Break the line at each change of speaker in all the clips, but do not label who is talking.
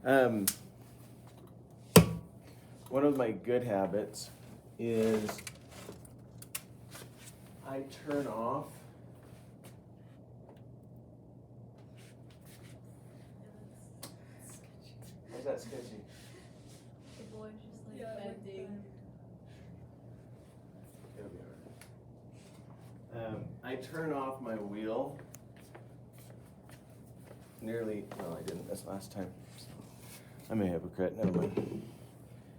Um, one of my good habits is I turn off. How's that sketchy?
The boy's just like bending.
It'll be alright. I turn off my wheel nearly, no I didn't, that's last time. I'm a hypocrite, never mind.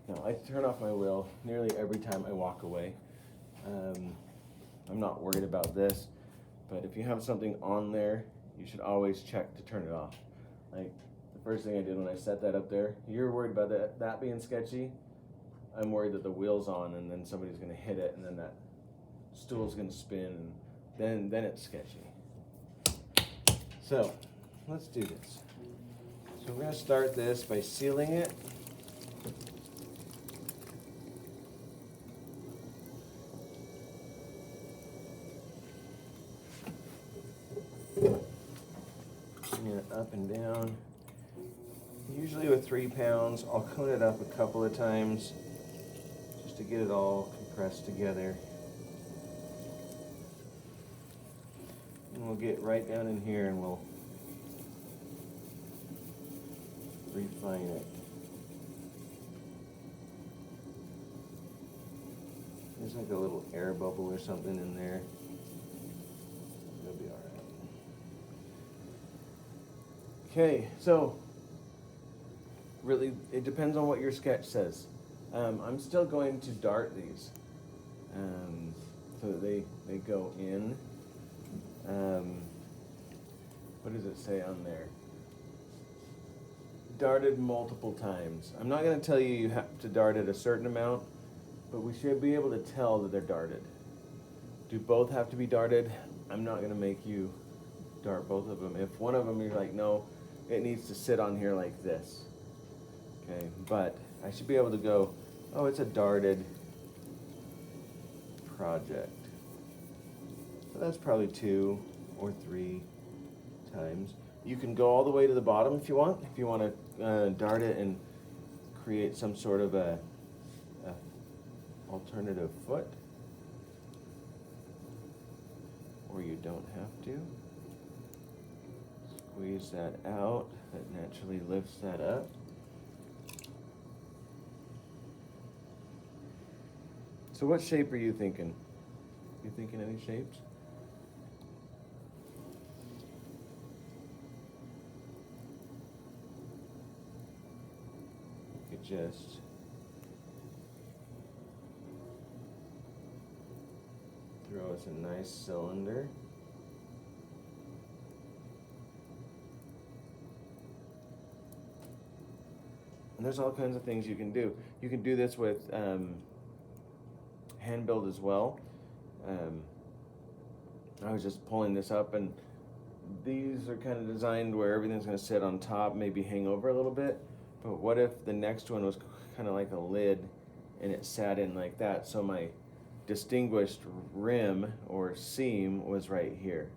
No, I turn off my wheel nearly every time I walk away. I'm not worried about this, but if you have something on there, you should always check to turn it off. Like the first thing I did when I set that up there, you're worried about that being sketchy. I'm worried that the wheel's on and then somebody's gonna hit it and then that stool's gonna spin and then it's sketchy. So let's do this. So we're gonna start this by sealing it. Bring it up and down. Usually with 3 pounds, I'll cone it up a couple of times just to get it all compressed together. And we'll get right down in here and we'll refine it. There's like a little air bubble or something in there. It'll be alright. Okay, so really it depends on what your sketch says. I'm still going to dart these so that they go in. What does it say on there? Darted multiple times. I'm not going to tell you you have to dart it a certain amount, but we should be able to tell that they're darted. Do both have to be darted? I'm not going to make you dart both of them. If one of them you're like, no, it needs to sit on here like this. Okay, but I should be able to go, oh, it's a darted project. So that's probably 2 or 3 times. You can go all the way to the bottom if you want. If you want to dart it and create some sort of a alternative foot, or you don't have to. Squeeze that out. That naturally lifts that up. So what shape are you thinking? You thinking any shapes? You could just throw us a nice cylinder. And there's all kinds of things you can do. You can do this with hand build as well. I was just pulling this up and these are kind of designed where everything's going to sit on top, maybe hang over a little bit. But what if the next one was kind of like a lid and it sat in like that? So my distinguished rim or seam was right here.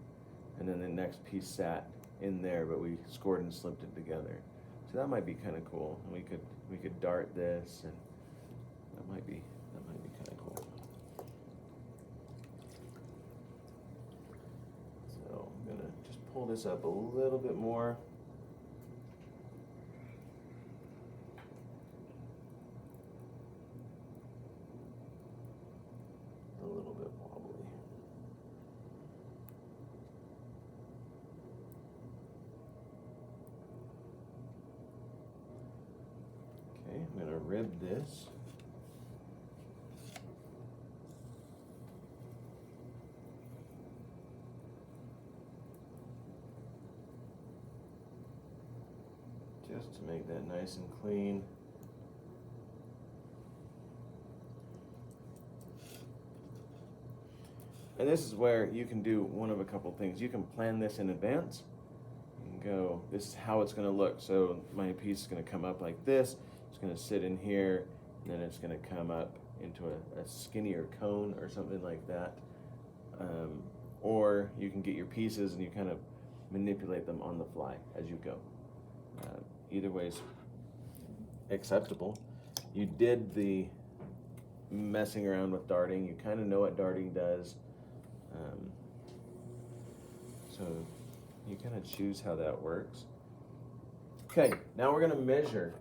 And then the next piece sat in there, but we scored and slipped it together. So that might be kind of cool. We could dart this, and that might be kind of cool. So I'm gonna just pull this up a little bit more. A little bit wobbly. Okay, I'm gonna rib this. Just to make that nice and clean. And this is where you can do one of a couple things. You can plan this in advance and go, this is how it's going to look. So my piece is going to come up like this. It's going to sit in here, and then it's going to come up into a skinnier cone or something like that. Or you can get your pieces and you kind of manipulate them on the fly as you go. Either way is acceptable. You did the messing around with darting. You kind of know what darting does. So you kind of choose how that works. Okay, now we're going to measure.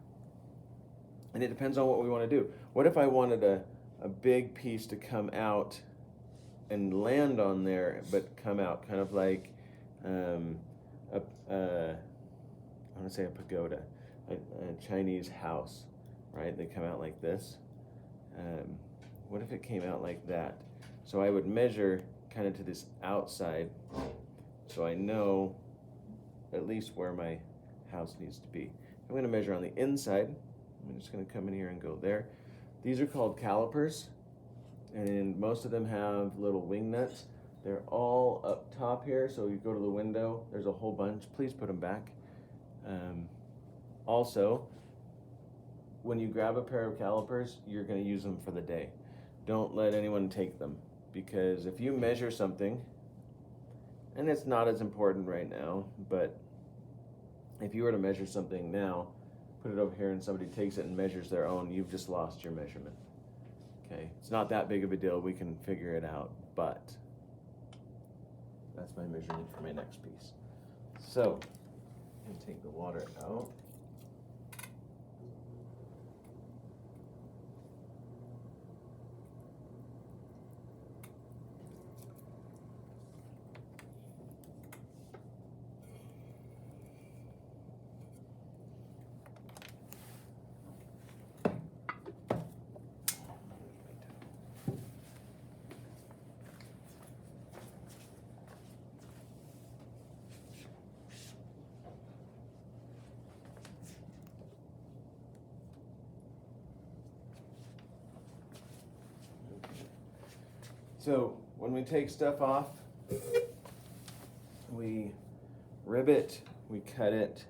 And it depends on what we want to do. What if I wanted a big piece to come out and land on there, but come out kind of like I want to say a pagoda, a Chinese house, right? They come out like this. What if it came out like that? So I would measure kind of to this outside, so I know at least where my house needs to be. I'm going to measure on the inside. I'm just going to come in here and go there. These are called calipers, and most of them have little wing nuts. They're all up top here, so you go to the window, there's a whole bunch. Please put them back. Also, when you grab a pair of calipers, you're going to use them for the day. Don't let anyone take them, because if you measure something, and it's not as important right now, but if you were to measure something now, put it over here and somebody takes it and measures their own, you've just lost your measurement. Okay, it's not that big of a deal, we can figure it out, but that's my measurement for my next piece. So, I'm gonna take the water out. So when we take stuff off, we rib it, we cut it,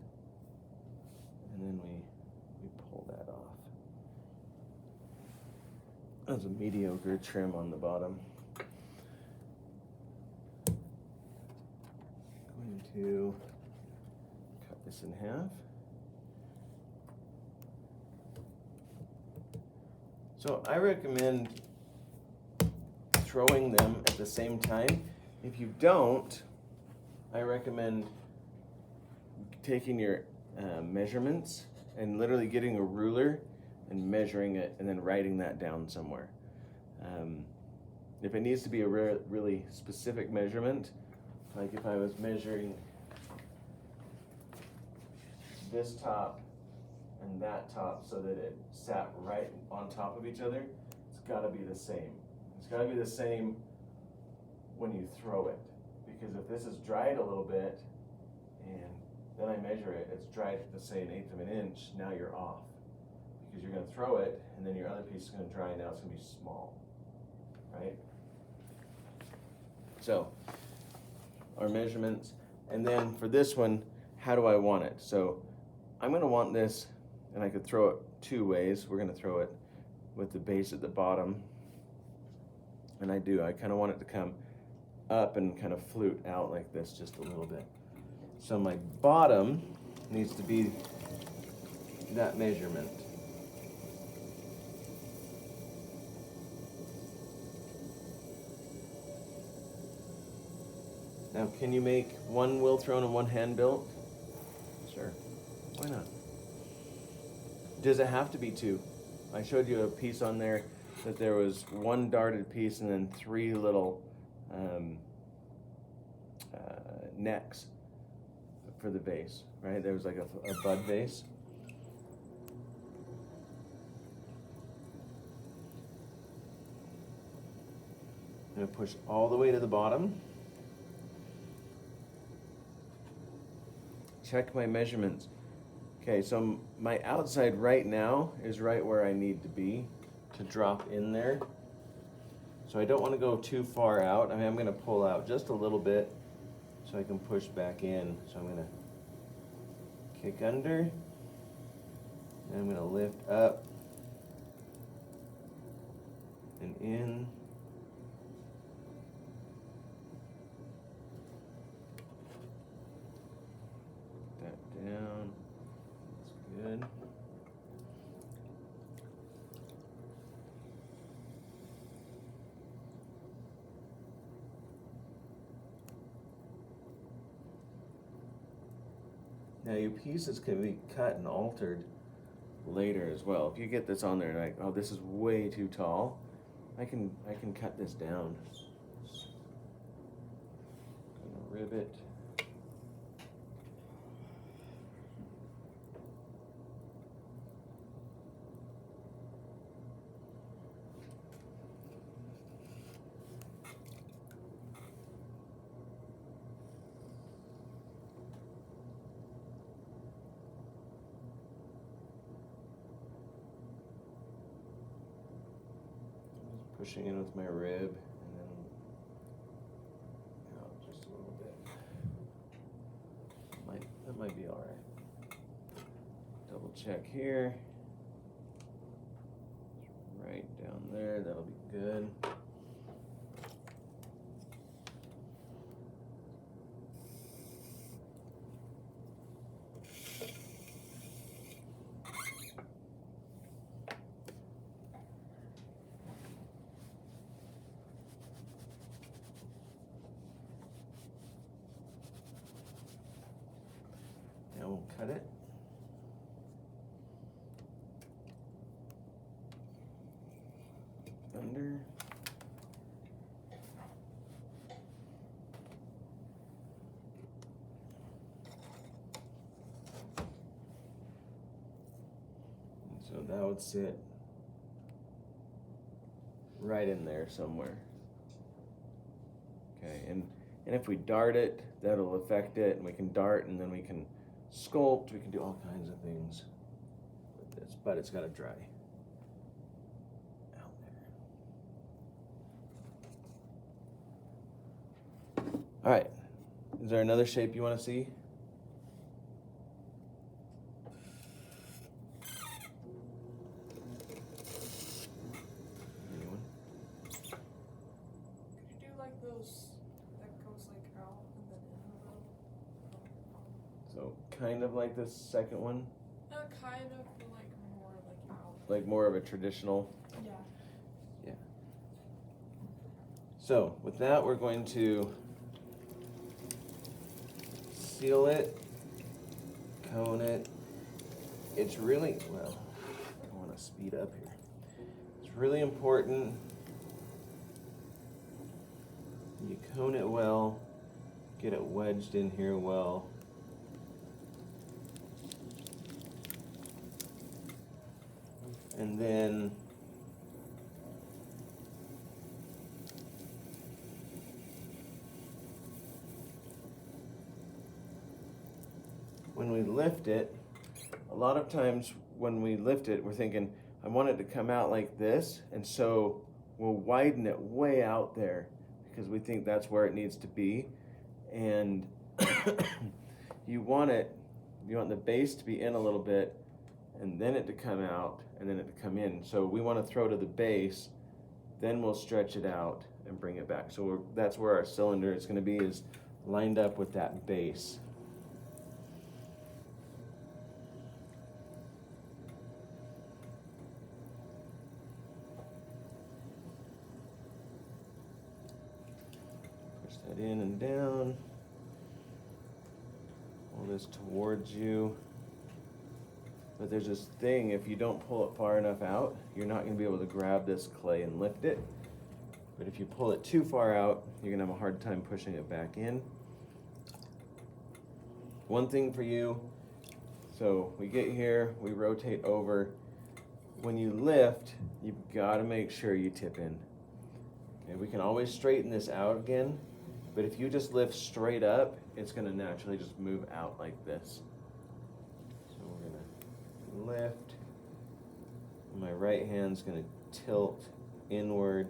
and then we pull that off. That's a mediocre trim on the bottom. Going to cut this in half. So I recommend throwing them at the same time. If you don't, I recommend taking your measurements and literally getting a ruler and measuring it and then writing that down somewhere. If it needs to be a really specific measurement, like if I was measuring this top and that top so that it sat right on top of each other, it's got to be the same. It's got to be the same when you throw it, because if this is dried a little bit and then I measure it, it's dried to say 1/8 of an inch, now you're off, because you're going to throw it and then your other piece is going to dry, now it's going to be small, right? So our measurements, and then for this one, how do I want it? So I'm going to want this, and I could throw it two ways. We're going to throw it with the base at the bottom. And I kind of want it to come up and kind of flute out like this just a little bit. So my bottom needs to be that measurement. Now, can you make one wheel thrown and one hand built? Sure, why not? Does it have to be two? I showed you a piece on there that there was one darted piece and then three little necks for the vase, right? There was like a bud vase. I'm going to push all the way to the bottom. Check my measurements. Okay, so my outside right now is right where I need to be to drop in there. So I don't want to go too far out. I mean, I'm going to pull out just a little bit so I can push back in. So I'm going to kick under, and I'm going to lift up and in. That down. That's good. Now your pieces can be cut and altered later as well. If you get this on there and like, oh, this is way too tall, I can cut this down. Gonna rivet. Pushing in with my rib, and then out just a little bit. That might be all right. Double check here. Right down there, that'll be good. Now we'll cut it. Under. And so that would sit right in there somewhere. Okay, and if we dart it, that'll affect it, and we can dart, and then we can sculpt, we can do all kinds of things with this, but it's gotta dry out there. All right, is there another shape you wanna see? Anyone?
Could you do like those that goes like out and then in a row?
So kind of like this second one,
Not kind of, but like more like out.
like more of a traditional.
Yeah.
Yeah. So with that, we're going to seal it, cone it. It's really, well, I want to speed up here. It's really important you cone it well, get it wedged in here well. And then when we lift it, a lot of times when we lift it, we're thinking, I want it to come out like this, and so we'll widen it way out there because we think that's where it needs to be. And you want the base to be in a little bit, and then it to come out, and then it to come in. So we want to throw to the base, then we'll stretch it out and bring it back. So that's where our cylinder is going to be, is lined up with that base. Push that in and down. Pull this towards you. But there's this thing, if you don't pull it far enough out, you're not going to be able to grab this clay and lift it. But if you pull it too far out, you're going to have a hard time pushing it back in. One thing for you, so we get here, we rotate over. When you lift, you've got to make sure you tip in. Okay, we can always straighten this out again, but if you just lift straight up, it's going to naturally just move out like this. So we're going to lift. My right hand's going to tilt inward,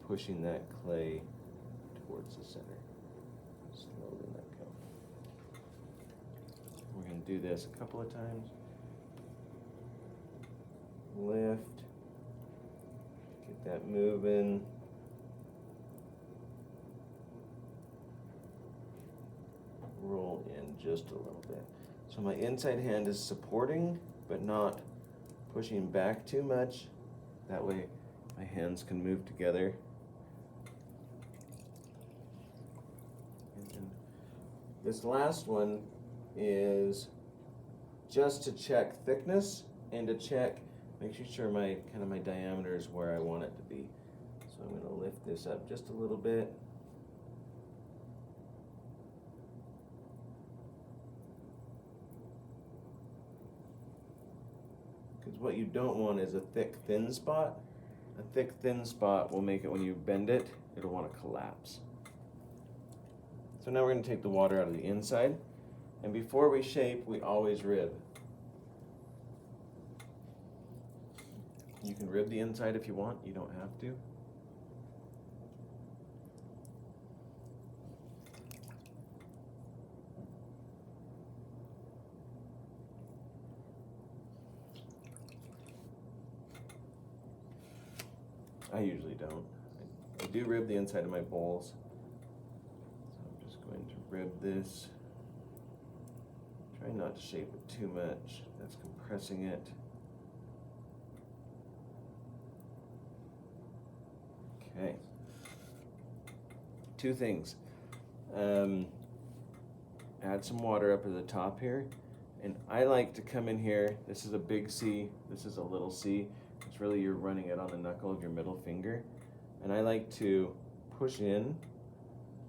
pushing that clay towards the center. Slowly let go. We're going to do this a couple of times. Lift. Get that moving. Roll in just a little bit. So my inside hand is supporting, but not pushing back too much. That way my hands can move together. And this last one is just to check thickness and to check, make sure my diameter is where I want it to be. So I'm going to lift this up just a little bit. Because what you don't want is a thick, thin spot. A thick, thin spot will make it, when you bend it, it'll want to collapse. So now we're going to take the water out of the inside. And before we shape, we always rib. You can rib the inside if you want, you don't have to. I usually don't. I do rib the inside of my bowls. So I'm just going to rib this. Try not to shape it too much. That's compressing it. Okay. Two things. Add some water up at the top here. And I like to come in here. This is a big C. This is a little C. It's really, you're running it on the knuckle of your middle finger. And I like to push in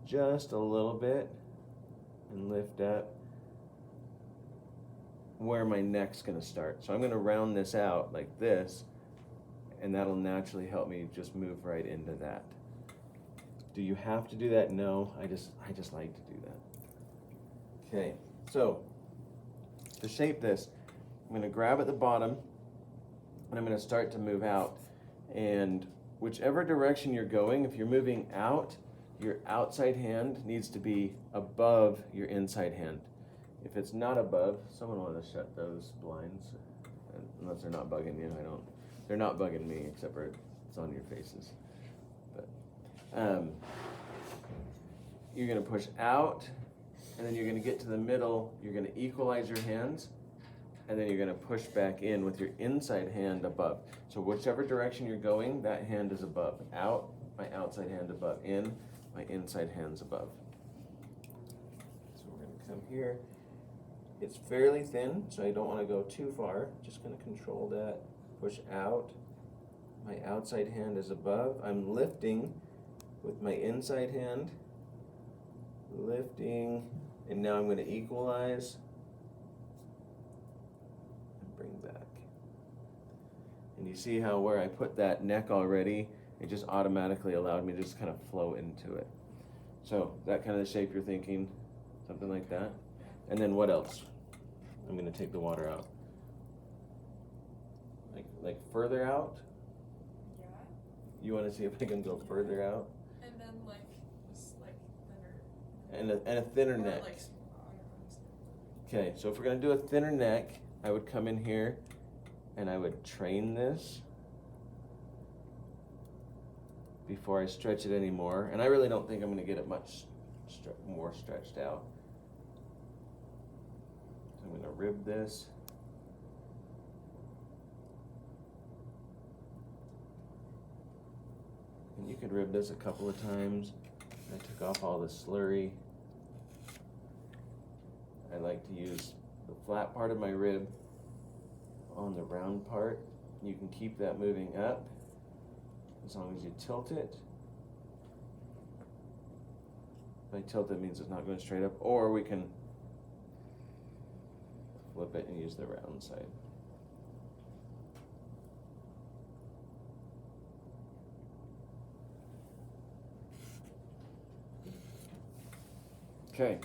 just a little bit and lift up where my neck's going to start. So I'm going to round this out like this, and that'll naturally help me just move right into that. Do you have to do that? No, I just like to do that. Okay, so to shape this, I'm going to grab at the bottom and I'm going to start to move out. And whichever direction you're going, if you're moving out, your outside hand needs to be above your inside hand. If it's not above, someone want to shut those blinds, unless they're not bugging you. They're not bugging me, except for it's on your faces. But you're going to push out, and then you're going to get to the middle. You're going to equalize your hands, and then you're going to push back in with your inside hand above. So whichever direction you're going, that hand is above. Out, my outside hand above. In, my inside hand's above. So we're going to come here. It's fairly thin, so I don't want to go too far. Just going to control that. Push out. My outside hand is above. I'm lifting with my inside hand. Lifting. And now I'm going to equalize. And bring back. And you see how where I put that neck already, it just automatically allowed me to just kind of flow into it. So that kind of the shape you're thinking, something like that. And then what else? I'm going to take the water out. Like further out?
Yeah.
You want to see if I can go further out?
And then like just like thinner.
And a thinner
Or,
neck.
like,
Okay, so if we're going to do a thinner neck, I would come in here and I would train this before I stretch it anymore. And I really don't think I'm going to get it much more stretched out. So I'm going to rib this. And you could rib this a couple of times. I took off all the slurry. I like to use the flat part of my rib on the round part. You can keep that moving up as long as you tilt it. By tilt it means it's not going straight up, or we can flip it and use the round side. Okay.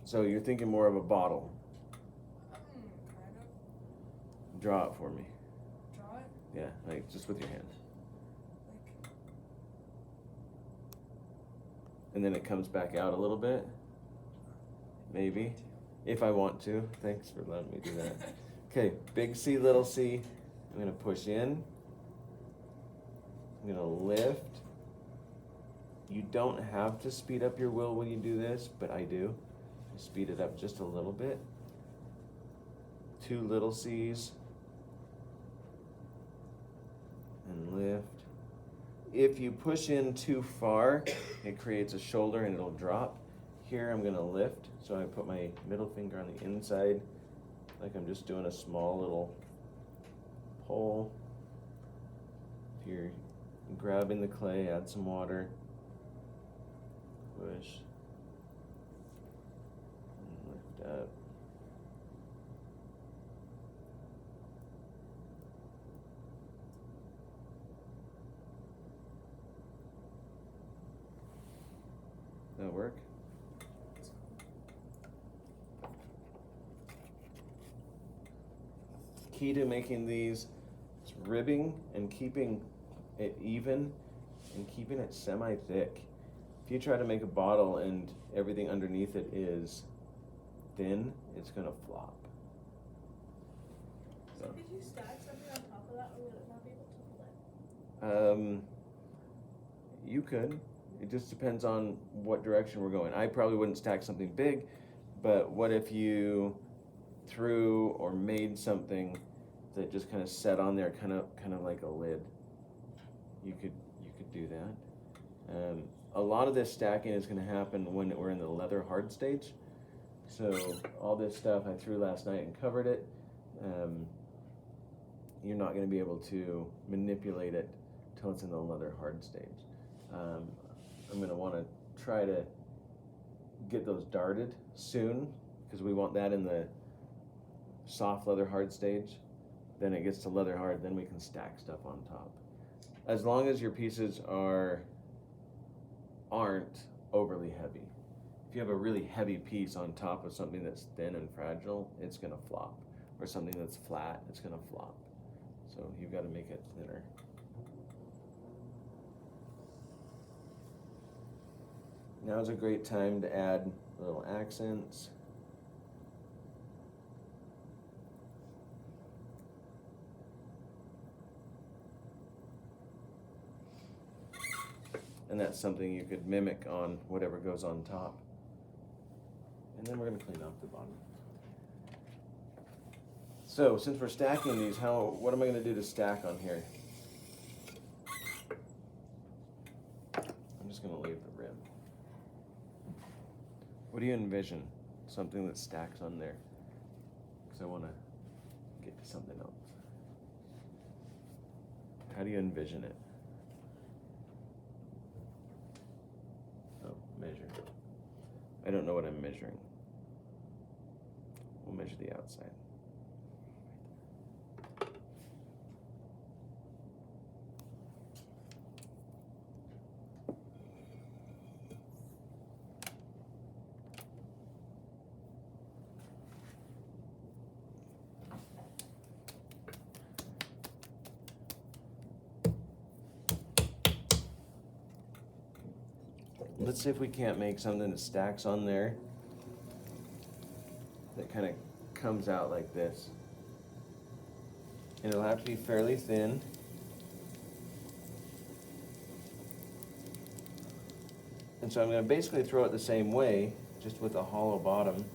So you're thinking more of a bottle.
kind of.
Draw it for me.
Draw it.
Yeah, like just with your hand.
Like.
And then it comes back out a little bit. Maybe. If I want to. Thanks for letting me do that. Okay, big C, little c. I'm going to push in. I'm going to lift. You don't have to speed up your wheel when you do this, but I do. I speed it up just a little bit. 2 little C's. And lift. If you push in too far, it creates a shoulder and it'll drop. Here I'm gonna lift, so I put my middle finger on the inside, like I'm just doing a small little pull. If you're grabbing the clay, add some water, push, and lift up. That'll work. Key to making these is ribbing and keeping it even and keeping it semi-thick. If you try to make a bottle and everything underneath it is thin, it's gonna flop.
So could you stack something on top of that, or would it not be able to hold it?
You could. It just depends on what direction we're going. I probably wouldn't stack something big, but what if you threw or made something that just kind of set on there, kind of like a lid? You could do that. A lot of this stacking is going to happen when we're in the leather hard stage. So all this stuff I threw last night and covered it. You're not going to be able to manipulate it till it's in the leather hard stage. I'm going to want to try to get those darted soon, because we want that in the soft leather hard stage. Then it gets to leather hard, then we can stack stuff on top. As long as your pieces aren't overly heavy. If you have a really heavy piece on top of something that's thin and fragile, it's gonna flop. Or something that's flat, it's gonna flop. So you've got to make it thinner. Now's a great time to add little accents. And that's something you could mimic on whatever goes on top. And then we're going to clean off the bottom. So since we're stacking these, what am I going to do to stack on here? I'm just going to leave the rim. What do you envision? Something that stacks on there? Because I want to get to something else. How do you envision it? Measure. I don't know what I'm measuring. We'll measure the outside. Let's see if we can't make something that stacks on there that kind of comes out like this. And it'll have to be fairly thin. And so I'm going to basically throw it the same way, just with a hollow bottom.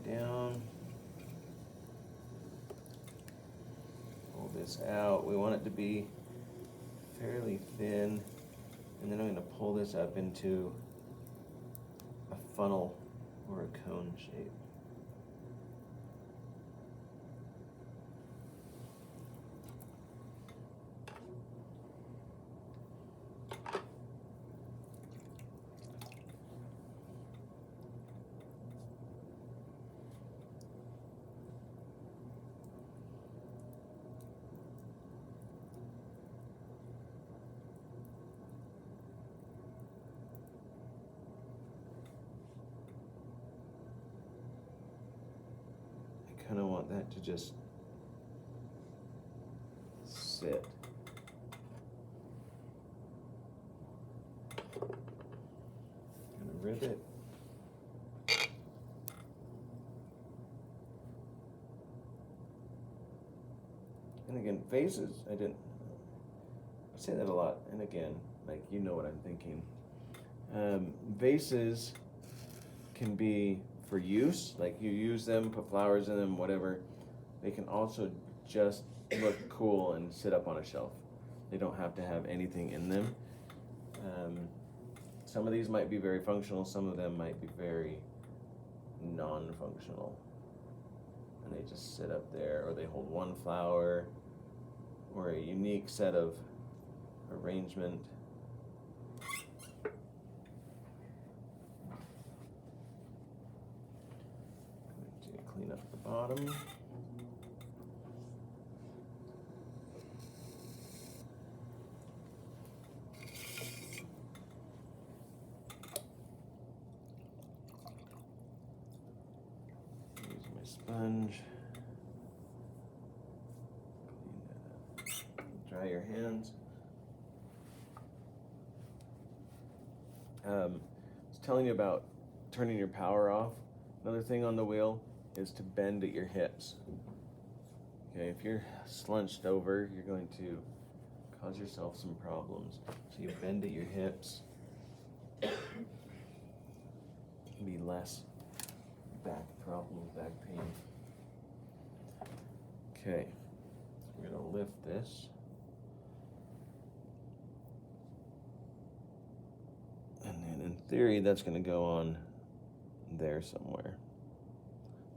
Down, pull this out. We want it to be fairly thin, and then I'm going to pull this up into a funnel or a cone shape. I kind of want that to just sit. Gonna rib it. And again, vases, I say that a lot, and again, like, you know what I'm thinking. Vases can be for use, like you use them, put flowers in them, whatever. They can also just look cool and sit up on a shelf. They don't have to have anything in them. Some of these might be very functional, some of them might be very non-functional. And they just sit up there, or they hold one flower, or a unique set of arrangement. Clean up the bottom. Use my sponge. Clean that up. Dry your hands. I was telling you about turning your power off. Another thing on the wheel is to bend at your hips. Okay, if you're slunched over, you're going to cause yourself some problems. So you bend at your hips. Be less back problems, back pain. Okay, we're gonna lift this. And then in theory, that's gonna go on there somewhere.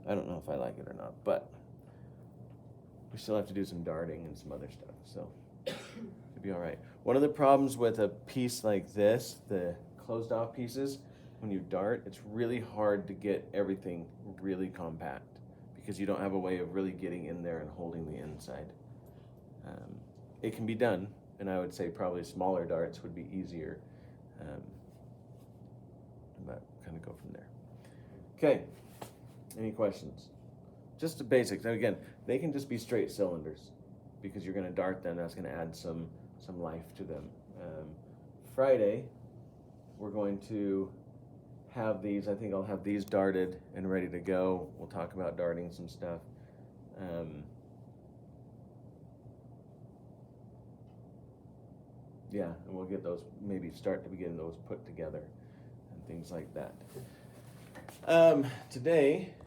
I don't know if I like it or not, but we still have to do some darting and some other stuff, so it'll be all right. One of the problems with a piece like this, the closed off pieces, when you dart, it's really hard to get everything really compact because you don't have a way of really getting in there and holding the inside. It can be done, and I would say probably smaller darts would be easier, but kind of go from there. Okay. Any questions? Just the basics. And again, they can just be straight cylinders because you're going to dart them. That's going to add some life to them. Friday, we're going to have these. I think I'll have these darted and ready to go. We'll talk about darting some stuff. Yeah, and we'll get those, maybe start to begin those put together and things like that. Today,